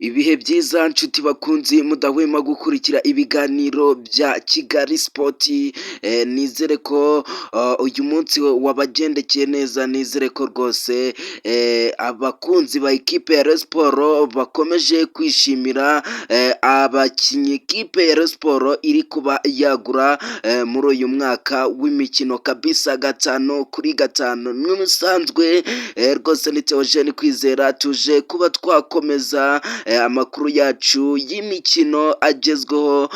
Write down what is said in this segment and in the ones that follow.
Ibihe byiza nshuti bakunzi mudahwema gukurikira ibiganiro bya Kigali Sport, nizere ko uyu munsi wabagendekeye neza, nizere ko rwose abakunzi ba ikipe ya Rayon Sport bakomeje kwishimira abakinnyi ikipe ya Rayon Sport iri kuba yagura muri uyu mwaka w'imikino kabisa 5-5 n'umusanzwe rwose ni Theogene Kwizera, tuje kuba twakomeza amakuru yacu y'imikino agezweho,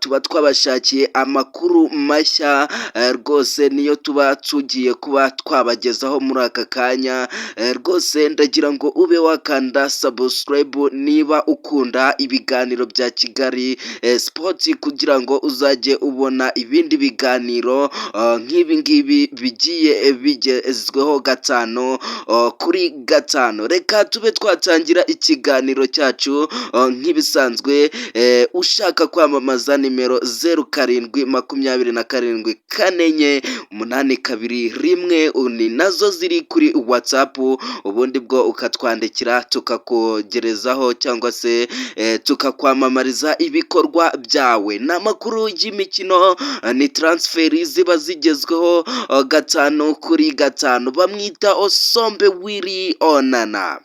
tuba twabashakiye amakuru mashya rwose niyo tuba tugiye kuba twabagezaho muri aka kanya. Rwose ndagira ngo ube wakanda subscribe niba ukunda ibiganiro bya Kigali Sport, kugira ngo uzajye ubona ibindi biganiro nk'ibi ngibi bigiye bigezweho 5-5. Reka tube twatangira ikiganiro cyacu nk'ibisanzwe. Ushaka kwamamaza nimero 0727448221 ni nazo ziri kuri WhatsApp, ubundi bwo ukatwandikira tukakogerezaho cyangwa se tukakwamamariza ibikorwa byawe. N'amakuru y'imikino ni transfer ziba zigezweho 5-5. Bamwita Osombe Willy Onana.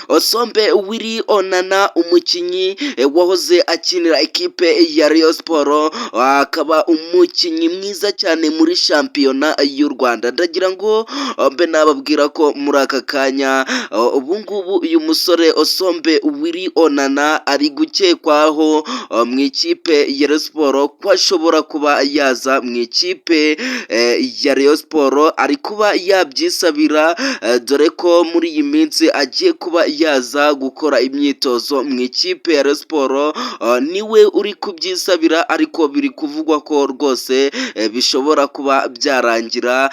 Osombe Willy Onana, umukinnyi wahoze akinira ikipe ya Rayon Sport, akaba umukinnyi mwiza cyane muri shampiyona y'u Rwanda. Ndagira ngo mbe nababwira ko muri aka kanya ubu ngubu uyu musore Osombe Willy Onana ari gukekwaho mu ikipe ya Rayon Sport ko ashobora kuba yaza mu ikipe ya Rayon Sport, ari kuba yabyisabira dore ko muri iyi minsi agiye kuba yaza gukora imyitozo mu ikipe ya Rayon Sport. Niwe uri kubyisabira, ariko biri kuvugwa ko rwose bishobora kuba byarangira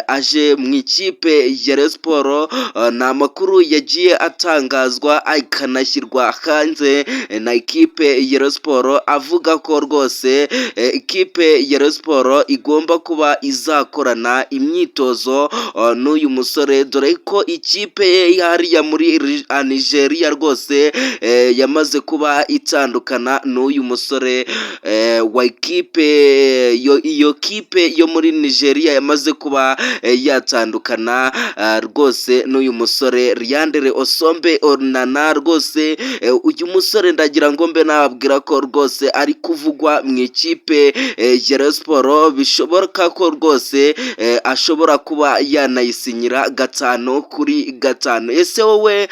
aje mu ikipe ya Rayon Sport. Ni amakuru yagiye atangazwa akanashyirwa hanze na ikipe ya Rayon Sport, avuga ko rwose ikipe ya Rayon Sport igomba kuba izakorana imyitozo n'uyu musore, dore ko ikipe ye hariya muri Nigeria rwose yamaze kuba itandukana n'uyu musore wa ikipe iyo kipe yo muri Nigeria yamaze kuba yatandukana rwose n'uyu musore Leandre Osombe Onana. Rwose uyu musore ndagira ngo mbe nababwira ko rwose ari kuvugwa mu ikipe ya Rayon Sport, bishoboka ko rwose ashobora kuba yanayisinyira 5-5. Ese wowe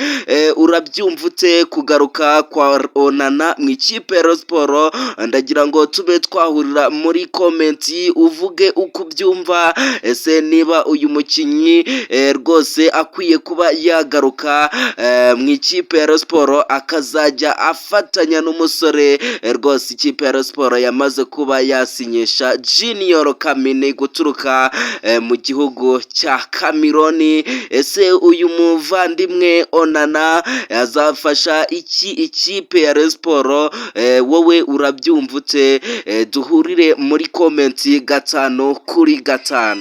urabyumva ute kugaruka kwa Onana mu ikipe ya Rayon Sport? Ndagira ngo tube twahurira muri comment, uvuge uko ubyumva. Ese niba uyu mukinnyi rwose akwiye kuba yagaruka mu ikipe ya Rayon Sport akazajya afatanya n'umusore rwose ikipe ya Rayon Sport yamaze kuba yasinyisha Junior Kamini guturuka mu gihugu cya Cameroon. Ese uyu muvandimwe Onana azafasha iki ikipe ya Rayon Sport? Wowe urabyumva ute? Duhurire muri comment 5-5.